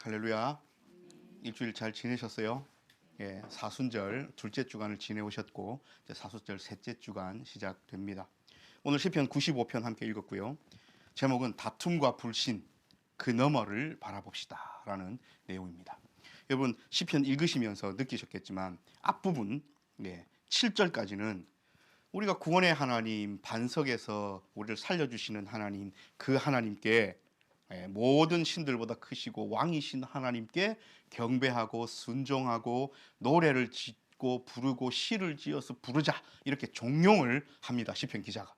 할렐루야. 일주일 잘 지내셨어요? 예, 사순절 둘째 주간을 지내오셨고 이제 사순절 셋째 주간 시작됩니다. 오늘 시편 95편 함께 읽었고요. 제목은 다툼과 불신 그 너머를 바라봅시다 라는 내용입니다. 여러분 시편 읽으시면서 느끼셨겠지만 앞부분 7절까지는 우리가 구원의 하나님, 반석에서 우리를 살려주시는 하나님, 그 하나님께 모든 신들보다 크시고 왕이신 하나님께 경배하고 순종하고 노래를 짓고 부르고 시를 지어서 부르자 이렇게 종용을 합니다. 시편 기자가.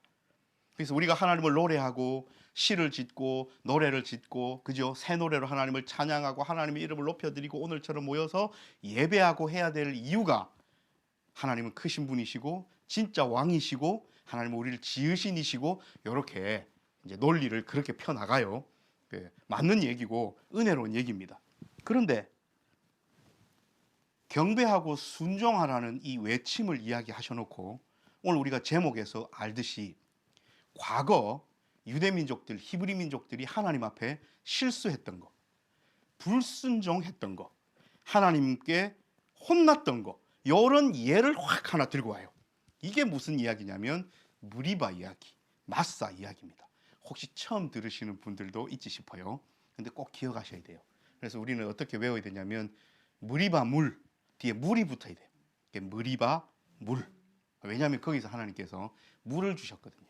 그래서 우리가 하나님을 노래하고 시를 짓고 노래를 짓고 그죠? 새 노래로 하나님을 찬양하고 하나님의 이름을 높여드리고 오늘처럼 모여서 예배하고 해야 될 이유가 하나님은 크신 분이시고 진짜 왕이시고 하나님은 우리를 지으신 이시고 이렇게 이제 논리를 그렇게 펴나가요. 맞는 얘기고 은혜로운 얘기입니다. 그런데 경배하고 순종하라는 이 외침을 이야기하셔놓고 오늘 우리가 제목에서 알듯이 과거 유대민족들, 히브리 민족들이 하나님 앞에 실수했던 거, 불순종했던 거, 하나님께 혼났던 거 이런 예를 확 하나 들고 와요. 이게 무슨 이야기냐면 무리바 이야기, 마사 이야기입니다. 혹시 처음 들으시는 분들도 있지 싶어요. 근데 꼭 기억하셔야 돼요. 그래서 우리는 어떻게 외워야 되냐면 무리바 물 뒤에 물이 붙어야 돼요. 무리바 물. 왜냐하면 거기서 하나님께서 물을 주셨거든요.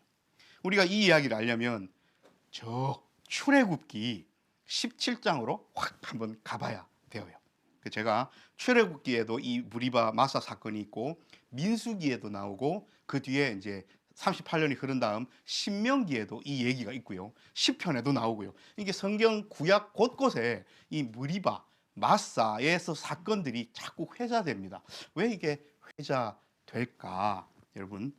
우리가 이 이야기를 알려면 저 출애굽기 17장으로 확 한번 가봐야 돼요. 제가 출애굽기에도 이 무리바 마사 사건이 있고 민수기에도 나오고 그 뒤에 이제 38년이 흐른 다음 신명기에도 이 얘기가 있고요. 시편에도 나오고요. 이게 성경 구약 곳곳에 이 무리바 마사에서 사건들이 자꾸 회자됩니다. 왜 이게 회자될까? 여러분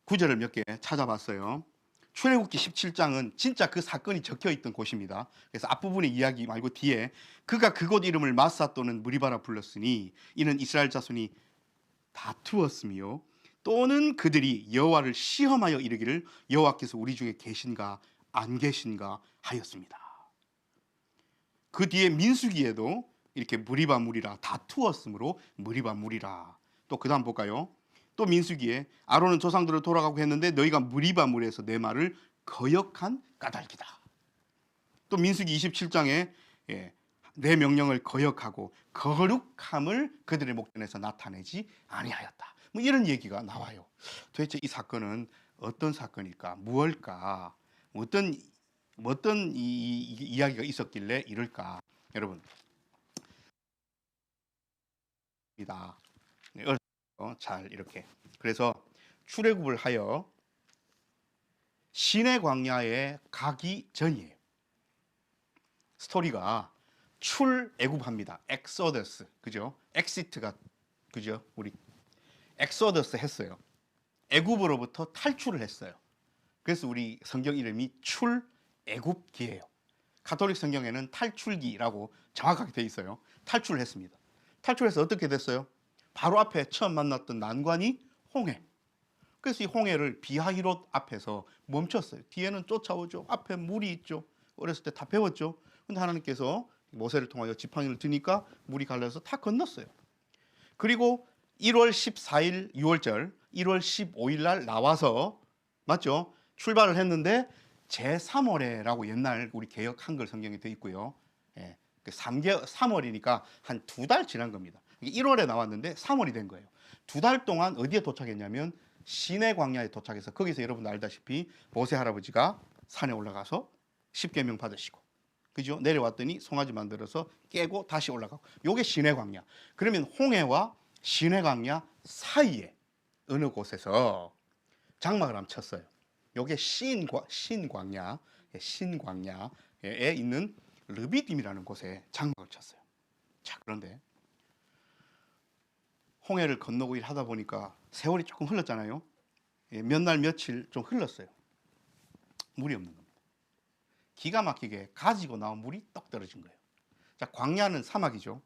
구절을 몇 개 찾아봤어요. 출애굽기 17장은 진짜 그 사건이 적혀있던 곳입니다. 그래서 앞부분의 이야기 말고 뒤에 그가 그곳 이름을 마사 또는 무리바라 불렀으니 이는 이스라엘 자손이 다투었으며 또는 그들이 여호와를 시험하여 이르기를 여호와께서 우리 중에 계신가 안 계신가 하였습니다. 그 뒤에 민수기에도 이렇게 무리바 물이라 다투었으므로 무리바 물이라. 또 그 다음 볼까요? 또 민수기에 아론은 조상들을 돌아가고 했는데 너희가 무리바 물에서 내 말을 거역한 까닭이다. 또 민수기 27장에 내 명령을 거역하고 거룩함을 그들의 목전에서 나타내지 아니하였다. 뭐 이런 얘기가 나와요. 도대체 이 사건은 어떤 사건일까? 무엇일까? 어떤 이야기가 있었길래 이럴까? 여러분, 잘 이렇게. 그래서 출애굽을 하여 시내 광야에 가기 전이에요. 스토리가 출애굽합니다. 엑소더스, 그죠? 엑시트가 그죠? 우리 엑소더스 했어요. 애굽으로부터 탈출을 했어요. 그래서 우리 성경 이름이 출애굽기예요. 가톨릭 성경에는 탈출기라고 정확하게 돼 있어요. 탈출을 했습니다. 탈출해서 어떻게 됐어요? 바로 앞에 처음 만났던 난관이 홍해. 그래서 이 홍해를 비하히롯 앞에서 멈췄어요. 뒤에는 쫓아오죠. 앞에 물이 있죠. 어렸을 때 다 배웠죠. 근데 하나님께서 모세를 통하여 지팡이를 드니까 물이 갈라서 다 건넜어요. 그리고 1월 14일 6월절 1월 15일 날 나와서 맞죠? 출발을 했는데 제3월에라고 옛날 우리 개역 한글 성경에 돼 있고요. 3월이니까 한 2달 지난 겁니다. 1월에 나왔는데 3월이 된 거예요. 2달 동안 어디에 도착했냐면 시내 광야에 도착해서 거기서 여러분 알다시피 모세 할아버지가 산에 올라가서 십계명 받으시고 그죠? 내려왔더니 송아지 만들어서 깨고 다시 올라가고 요게 시내 광야. 그러면 홍해와 시내 광야 사이에 어느 곳에서 장막을 한번 쳤어요. 요게 신광야에 있는 르비딤이라는 곳에 장막을 쳤어요. 자, 그런데 홍해를 건너고 일하다 보니까 세월이 조금 흘렀잖아요. 몇 날 며칠 좀 흘렀어요. 물이 없는 겁니다. 기가 막히게 가지고 나온 물이 떡 떨어진 거예요. 자, 광야는 사막이죠.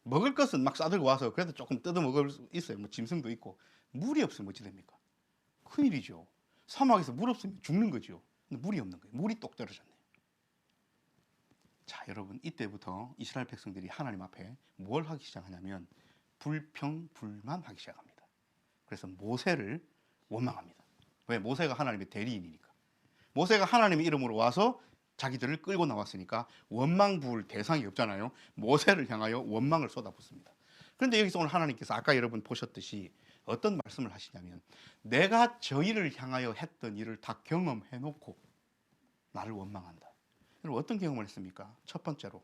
먹을 것은 막 싸들고 와서 그래도 조금 뜯어 먹을 수 있어요. 뭐 짐승도 있고. 물이 없으면 어찌 됩니까? 큰일이죠. 사막에서 물 없으면 죽는 거죠. 근데 물이 없는 거예요. 물이 똑 떨어졌네요. 자, 여러분, 이때부터 이스라엘 백성들이 하나님 앞에 뭘 하기 시작하냐면 불평불만하기 시작합니다. 그래서 모세를 원망합니다. 왜? 모세가 하나님의 대리인이니까. 모세가 하나님의 이름으로 와서 자기들을 끌고 나왔으니까 원망 부을 대상이 없잖아요. 모세를 향하여 원망을 쏟아붓습니다. 그런데 여기서 오늘 하나님께서 아까 여러분 보셨듯이 어떤 말씀을 하시냐면, 내가 저희를 향하여 했던 일을 다 경험해 놓고 나를 원망한다. 여러분, 어떤 경험을 했습니까? 첫 번째로,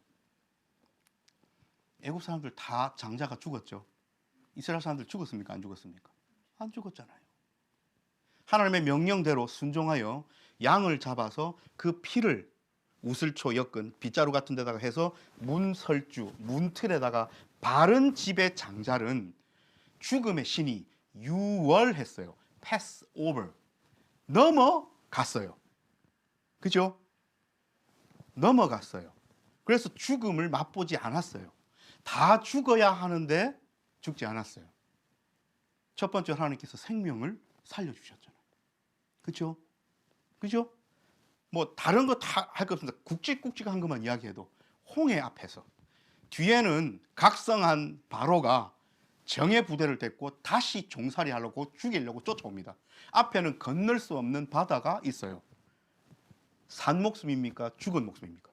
애국 사람들 다 장자가 죽었죠. 이스라엘 사람들 죽었습니까? 안 죽었습니까? 안 죽었잖아요. 하나님의 명령대로 순종하여 양을 잡아서 그 피를 우슬초 엮은 빗자루 같은 데다가 해서 문설주, 문틀에다가 바른 집의 장자는 죽음의 신이 유월했어요. pass over. 넘어갔어요. 그죠? 넘어갔어요. 그래서 죽음을 맛보지 않았어요. 다 죽어야 하는데 죽지 않았어요. 첫 번째, 하나님께서 생명을 살려주셨잖아요. 그죠? 그죠? 뭐 다른 거 다 할 거 없습니다. 굵직굵직한 것만 이야기해도 홍해 앞에서 뒤에는 각성한 바로가 정예 부대를 데리고 다시 종살이 하려고 죽이려고 쫓아옵니다. 앞에는 건널 수 없는 바다가 있어요. 산 목숨입니까? 죽은 목숨입니까?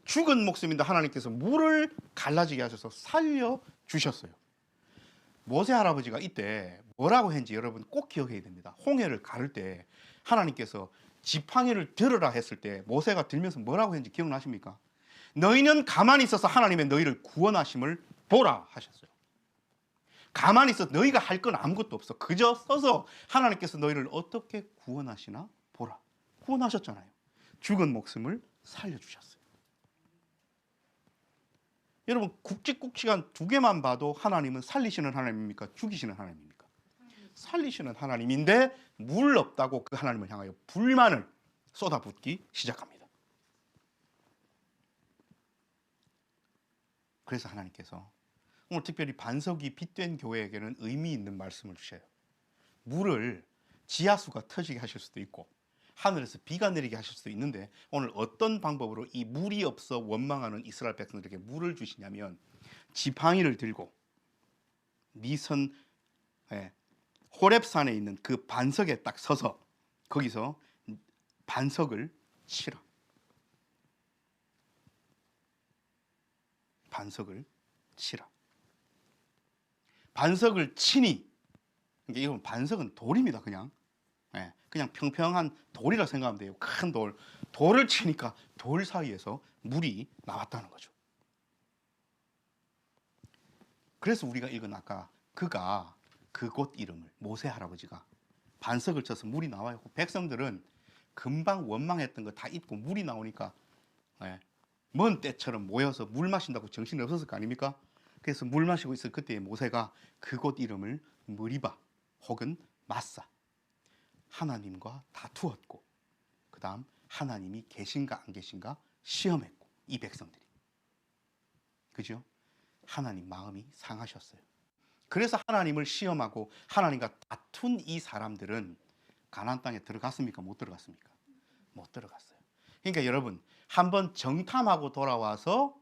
죽은 목숨인데 하나님께서 물을 갈라지게 하셔서 살려주셨어요. 모세 할아버지가 이때 뭐라고 했는지 여러분 꼭 기억해야 됩니다. 홍해를 가를 때 하나님께서 지팡이를 들으라 했을 때 모세가 들면서 뭐라고 했는지 기억나십니까? 너희는 가만히 있어서 하나님의 너희를 구원하심을 보라 하셨어요. 가만히 있어서 너희가 할 건 아무것도 없어. 그저 서서 하나님께서 너희를 어떻게 구원하시나 보라. 구원하셨잖아요. 죽은 목숨을 살려주셨어요. 여러분, 굵직굵직한 두 개만 봐도 하나님은 살리시는 하나님입니까? 죽이시는 하나님입니까? 살리시는 하나님인데 물 없다고 그 하나님을 향하여 불만을 쏟아붓기 시작합니다. 그래서 하나님께서 오늘 특별히 반석이 빛된 교회에게는 의미 있는 말씀을 주셔요. 물을 지하수가 터지게 하실 수도 있고 하늘에서 비가 내리게 하실 수도 있는데, 오늘 어떤 방법으로 이 물이 없어 원망하는 이스라엘 백성들에게 물을 주시냐면, 지팡이를 들고 미선 호렙산에 있는 그 반석에 딱 서서 거기서 반석을 치라. 반석을 치라. 반석을 치니, 이건 반석은 돌입니다. 그냥 평평한 돌이라 생각하면 돼요. 큰 돌. 돌을 치니까 돌 사이에서 물이 나왔다는 거죠. 그래서 우리가 읽은 아까 그가 그곳 이름을, 모세 할아버지가 반석을 쳐서 물이 나와요. 백성들은 금방 원망했던 거 다 잊고 물이 나오니까 먼 때처럼 모여서 물 마신다고 정신이 없었을 거 아닙니까? 그래서 물 마시고 있을 그때의 모세가 그곳 이름을 머리바 혹은 마사, 하나님과 다투었고, 그 다음 하나님이 계신가 안 계신가 시험했고, 이 백성들이. 그죠? 하나님 마음이 상하셨어요. 그래서 하나님을 시험하고 하나님과 다툰 이 사람들은 가나안 땅에 들어갔습니까? 못 들어갔습니까? 못 들어갔어요. 그러니까 여러분, 한번 정탐하고 돌아와서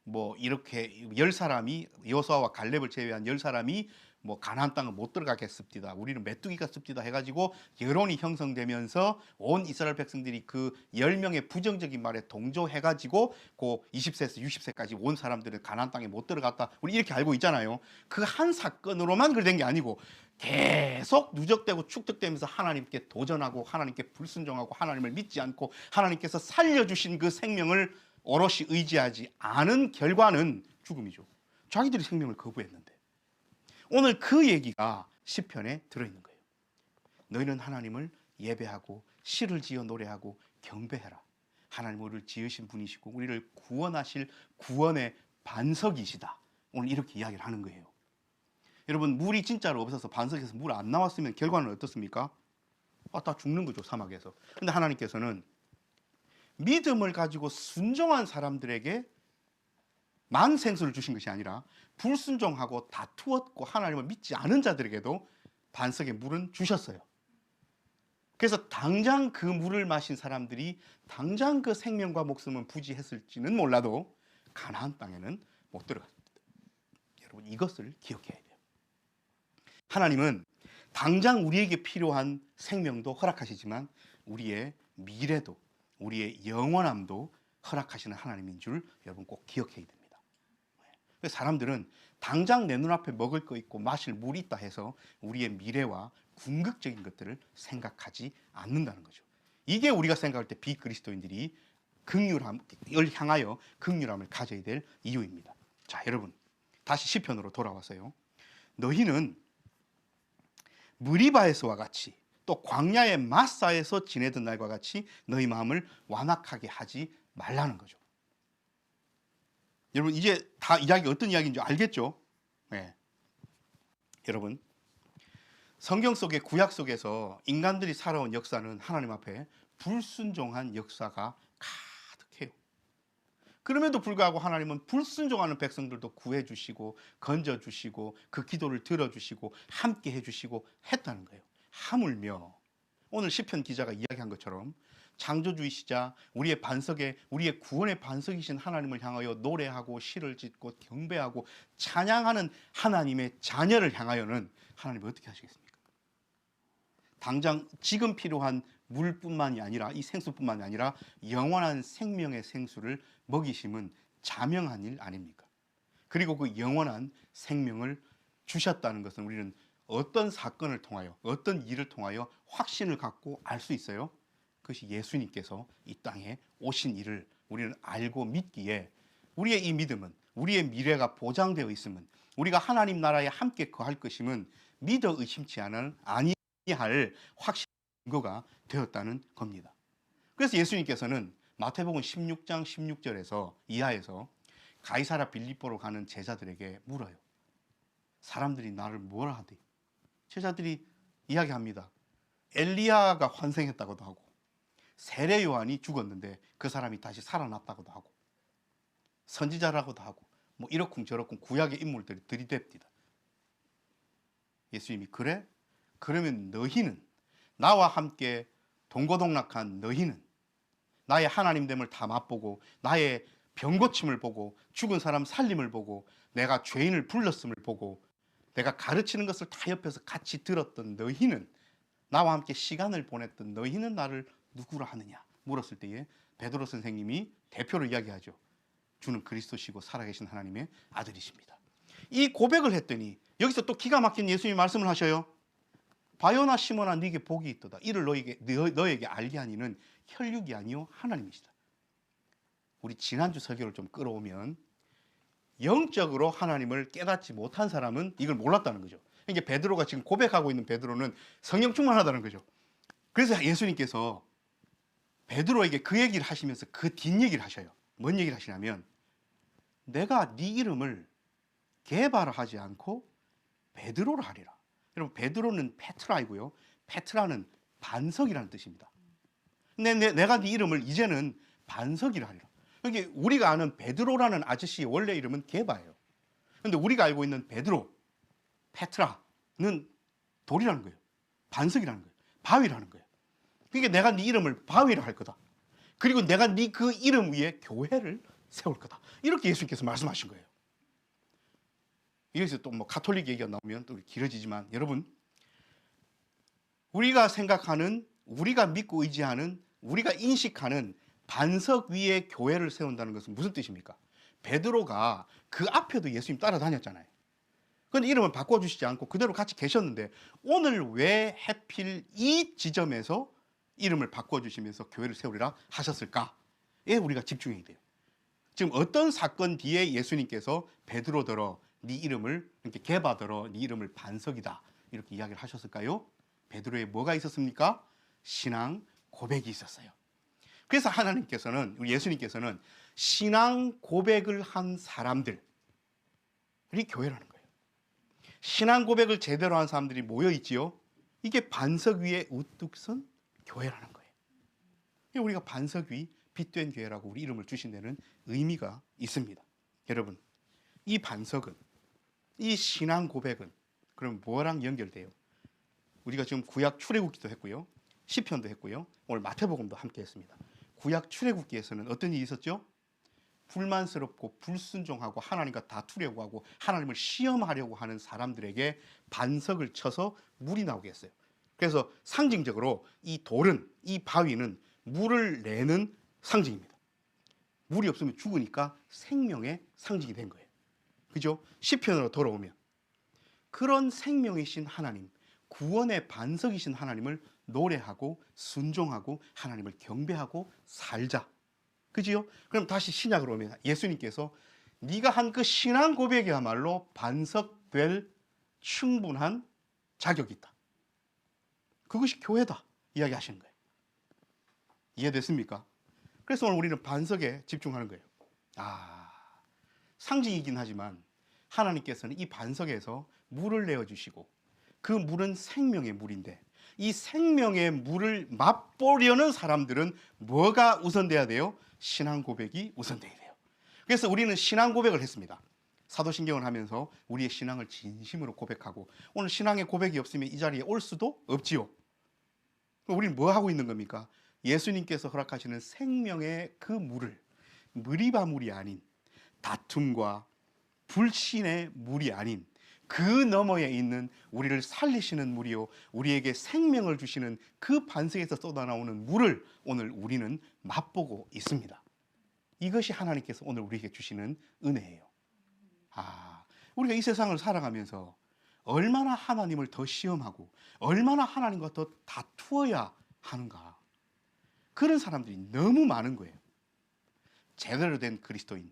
뭐 이렇게 10사람이, 여호수아와 갈렙을 제외한 10사람이 뭐 가나안 땅을 못 들어가겠습니다, 우리는 메뚜기가 씁디다 해가지고 여론이 형성되면서 온 이스라엘 백성들이 그 10명의 부정적인 말에 동조해가지고 그 20세에서 60세까지 온 사람들은 가나안 땅에 못 들어갔다, 우리 이렇게 알고 있잖아요. 그 한 사건으로만 그렇게 된 게 아니고 계속 누적되고 축적되면서 하나님께 도전하고 하나님께 불순종하고 하나님을 믿지 않고 하나님께서 살려주신 그 생명을 오롯이 의지하지 않은 결과는 죽음이죠. 자기들이 생명을 거부했는데. 오늘 그 얘기가 시편에 들어있는 거예요. 너희는 하나님을 예배하고 시를 지어 노래하고 경배해라. 하나님 우리를 지으신 분이시고 우리를 구원하실 구원의 반석이시다. 오늘 이렇게 이야기를 하는 거예요. 여러분, 물이 진짜로 없어서 반석에서 물 안 나왔으면 결과는 어떻습니까? 다 죽는 거죠, 사막에서. 근데 하나님께서는 믿음을 가지고 순종한 사람들에게 만생수를 주신 것이 아니라 불순종하고 다투었고 하나님을 믿지 않은 자들에게도 반석의 물은 주셨어요. 그래서 당장 그 물을 마신 사람들이 당장 그 생명과 목숨은 부지했을지는 몰라도 가나안 땅에는 못 들어갔습니다. 여러분, 이것을 기억해야 돼요. 하나님은 당장 우리에게 필요한 생명도 허락하시지만 우리의 미래도, 우리의 영원함도 허락하시는 하나님인 줄 여러분 꼭 기억해야 됩니다. 사람들은 당장 내 눈앞에 먹을 거 있고 마실 물이 있다 해서 우리의 미래와 궁극적인 것들을 생각하지 않는다는 거죠. 이게 우리가 생각할 때 비그리스도인들이 긍휼함을 향하여 긍휼함을 가져야 될 이유입니다. 자, 여러분, 다시 시편으로 돌아와서요. 너희는 무리바에서와 같이 또 광야의 마사에서 지내던 날과 같이 너희 마음을 완악하게 하지 말라는 거죠. 여러분, 이제 다 이야기 어떤 이야기인지 알겠죠? 네. 여러분, 성경 속의 구약 속에서 인간들이 살아온 역사는 하나님 앞에 불순종한 역사가 가득해요. 그럼에도 불구하고 하나님은 불순종하는 백성들도 구해주시고 건져주시고 그 기도를 들어주시고 함께 해주시고 했다는 거예요. 하물며 오늘 시편 기자가 이야기한 것처럼 창조주이시자 우리의 반석에, 우리의 구원의 반석이신 하나님을 향하여 노래하고 시를 짓고 경배하고 찬양하는 하나님의 자녀를 향하여는 하나님이 어떻게 하시겠습니까? 당장 지금 필요한 물뿐만이 아니라, 이 생수뿐만이 아니라 영원한 생명의 생수를 먹이심은 자명한 일 아닙니까? 그리고 그 영원한 생명을 주셨다는 것은 우리는 어떤 사건을 통하여, 어떤 일을 통하여 확신을 갖고 알 수 있어요? 그것이 예수님께서 이 땅에 오신 일을 우리는 알고 믿기에 우리의 이 믿음은, 우리의 미래가 보장되어 있음은, 우리가 하나님 나라에 함께 거할 것임은 믿어 의심치 아니할 확신 근거가 되었다는 겁니다. 그래서 예수님께서는 마태복음 16장 16절에서 이하에서 가이사랴 빌립보로 가는 제자들에게 물어요. 사람들이 나를 뭐라 하대? 제자들이 이야기합니다. 엘리야가 환생했다고도 하고 세례 요한이 죽었는데 그 사람이 다시 살아났다고도 하고 선지자라고도 하고 뭐 이렇쿵 저렇쿵 구약의 인물들이 들이댑니다. 예수님이 그래? 그러면 너희는, 나와 함께 동고동락한 너희는 나의 하나님됨을 다 맛보고 나의 병고침을 보고 죽은 사람 살림을 보고 내가 죄인을 불렀음을 보고 내가 가르치는 것을 다 옆에서 같이 들었던 너희는, 나와 함께 시간을 보냈던 너희는 나를 누구라 하느냐 물었을 때에 베드로 선생님이 대표로 이야기하죠. 주는 그리스도시고 살아계신 하나님의 아들이십니다. 이 고백을 했더니 여기서 또 기가 막힌 예수님이 말씀을 하셔요. 바요나 시몬아 네게 복이 있도다. 이를 너에게 알게 하니는 혈육이 아니요 하나님이시다. 우리 지난주 설교를 좀 끌어오면 영적으로 하나님을 깨닫지 못한 사람은 이걸 몰랐다는 거죠. 이게 베드로가 지금 고백하고 있는 베드로는 성령 충만하다는 거죠. 그래서 예수님께서 베드로에게 그 얘기를 하시면서 그 뒷얘기를 하셔요. 뭔 얘기를 하시냐면 내가 네 이름을 게바라 않고 베드로라 하리라. 여러분, 베드로는 페트라이고요. 페트라는 반석이라는 뜻입니다. 근데 내가 네 이름을 이제는 반석이라 하리라. 여기 우리가 아는 베드로라는 아저씨의 원래 이름은 게바예요. 그런데 우리가 알고 있는 베드로, 페트라는 돌이라는 거예요. 반석이라는 거예요. 바위라는 거예요. 그러니까 내가 네 이름을 바위라 할 거다. 그리고 내가 네 그 이름 위에 교회를 세울 거다. 이렇게 예수님께서 말씀하신 거예요. 여기서 또 뭐 가톨릭 얘기가 나오면 또 길어지지만 여러분, 우리가 생각하는, 우리가 믿고 의지하는, 우리가 인식하는 반석 위에 교회를 세운다는 것은 무슨 뜻입니까? 베드로가 그 앞에도 예수님 따라다녔잖아요. 그런데 이름을 바꿔주시지 않고 그대로 같이 계셨는데 오늘 왜 하필 이 지점에서 이름을 바꿔주시면서 교회를 세우리라 하셨을까에 우리가 집중해야 돼요. 지금 어떤 사건 뒤에 예수님께서 베드로더러 네 이름을, 이렇게 게바더러 네 이름을 반석이다 이렇게 이야기를 하셨을까요? 베드로에 뭐가 있었습니까? 신앙 고백이 있었어요. 그래서 하나님께서는, 우리 예수님께서는 신앙 고백을 한 사람들이 교회라는 거예요. 신앙 고백을 제대로 한 사람들이 모여 있지요. 이게 반석 위에 우뚝 선 교회라는 거예요. 우리가 반석 위 빛된 교회라고 우리 이름을 주신 데는 의미가 있습니다. 여러분, 이 반석은, 이 신앙 고백은 그럼 뭐랑 연결돼요? 우리가 지금 구약 출애굽기도 했고요. 시편도 했고요. 오늘 마태복음도 함께 했습니다. 구약 출애굽기에서는 어떤 일이 있었죠? 불만스럽고 불순종하고 하나님과 다투려고 하고 하나님을 시험하려고 하는 사람들에게 반석을 쳐서 물이 나오게 했어요. 그래서 상징적으로 이 돌은, 이 바위는 물을 내는 상징입니다. 물이 없으면 죽으니까 생명의 상징이 된 거예요. 그죠? 시편으로 돌아오면 그런 생명이신 하나님, 구원의 반석이신 하나님을 노래하고 순종하고 하나님을 경배하고 살자. 그지요? 그럼 다시 신약으로 오면 예수님께서 네가 한 그 신앙 고백이야말로 반석될 충분한 자격이 있다. 그것이 교회다 이야기하시는 거예요. 이해됐습니까? 그래서 오늘 우리는 반석에 집중하는 거예요. 상징이긴 하지만 하나님께서는 이 반석에서 물을 내어주시고 그 물은 생명의 물인데 이 생명의 물을 맛보려는 사람들은 뭐가 우선돼야 돼요? 신앙 고백이 우선돼야 돼요. 그래서 우리는 신앙 고백을 했습니다. 사도신경을 하면서 우리의 신앙을 진심으로 고백하고 오늘 신앙의 고백이 없으면 이 자리에 올 수도 없지요. 우리는 뭐 하고 있는 겁니까? 예수님께서 허락하시는 생명의 그 물을 무리바 물이 아닌 다툼과 불신의 물이 아닌 그 너머에 있는 우리를 살리시는 물이요 우리에게 생명을 주시는 그 반석에서 쏟아나오는 물을 오늘 우리는 맛보고 있습니다. 이것이 하나님께서 오늘 우리에게 주시는 은혜예요. 우리가 이 세상을 살아가면서 얼마나 하나님을 더 시험하고 얼마나 하나님과 더 다투어야 하는가. 그런 사람들이 너무 많은 거예요. 제대로 된 그리스도인,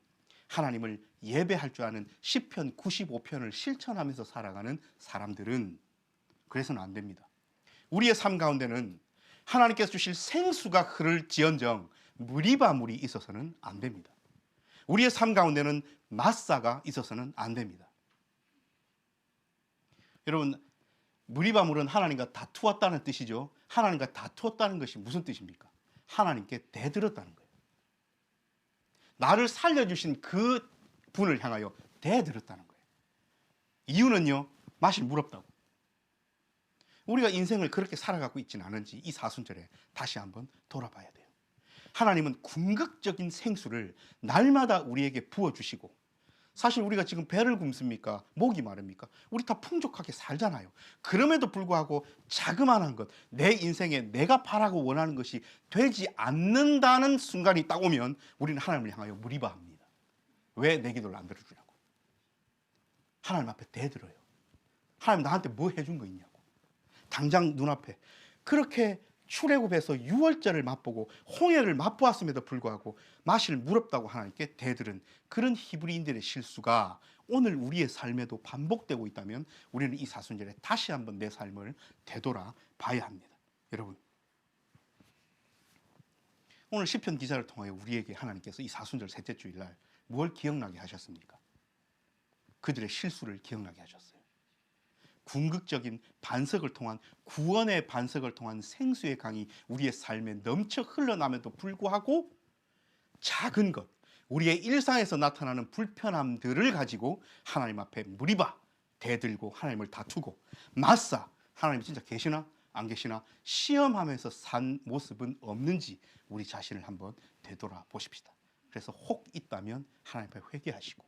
하나님을 예배할 줄 아는 시편 95편을 실천하면서 살아가는 사람들은 그래서는 안 됩니다. 우리의 삶 가운데는 하나님께서 주실 생수가 흐를지언정 무리바 물이 있어서는 안 됩니다. 우리의 삶 가운데는 마사가 있어서는 안 됩니다. 여러분, 무리바 물은 하나님과 다투었다는 뜻이죠. 하나님과 다투었다는 것이 무슨 뜻입니까? 하나님께 대들었다는 거예요. 나를 살려주신 그 분을 향하여 대들었다는 거예요. 이유는요, 마실 물 없다고. 우리가 인생을 그렇게 살아가고 있지는 않은지 이 사순절에 다시 한번 돌아봐야 돼요. 하나님은 궁극적인 생수를 날마다 우리에게 부어주시고, 사실 우리가 지금 배를 굶습니까? 목이 마릅니까? 우리 다 풍족하게 살잖아요. 그럼에도 불구하고 자그마한 것, 내 인생에 내가 바라고 원하는 것이 되지 않는다는 순간이 딱 오면 우리는 하나님을 향하여 무리바합니다. 왜 내 기도를 안 들어주냐고. 하나님 앞에 대들어요. 하나님 나한테 뭐 해준 거 있냐고. 당장 눈앞에 그렇게 출애굽에서 유월절을 맛보고 홍해를 맛보았음에도 불구하고 마실 물 없다고 하나님께 대들은 그런 히브리인들의 실수가 오늘 우리의 삶에도 반복되고 있다면 우리는 이 사순절에 다시 한번 내 삶을 되돌아 봐야 합니다. 여러분, 오늘 시편 기자를 통하여 우리에게 하나님께서 이 사순절 셋째 주일날 뭘 기억나게 하셨습니까? 그들의 실수를 기억나게 하셨어요. 궁극적인 반석을 통한 구원의 반석을 통한 생수의 강이 우리의 삶에 넘쳐 흘러나면도 불구하고 작은 것, 우리의 일상에서 나타나는 불편함들을 가지고 하나님 앞에 무리바 대들고 하나님을 다투고 마사 하나님 진짜 계시나 안 계시나 시험하면서 산 모습은 없는지 우리 자신을 한번 되돌아 보십시다. 그래서 혹 있다면 하나님 앞에 회개하시고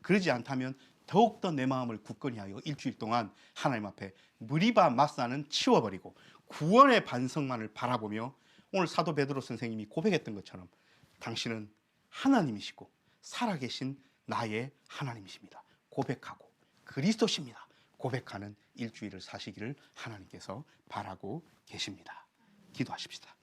그러지 않다면 더욱더 내 마음을 굳건히 하여 일주일 동안 하나님 앞에 무리바 마사는 치워버리고 구원의 반석만을 바라보며 오늘 사도 베드로 선생님이 고백했던 것처럼 당신은 하나님이시고 살아계신 나의 하나님이십니다. 고백하고 그리스도십니다. 고백하는 일주일을 사시기를 하나님께서 바라고 계십니다. 기도하십시다.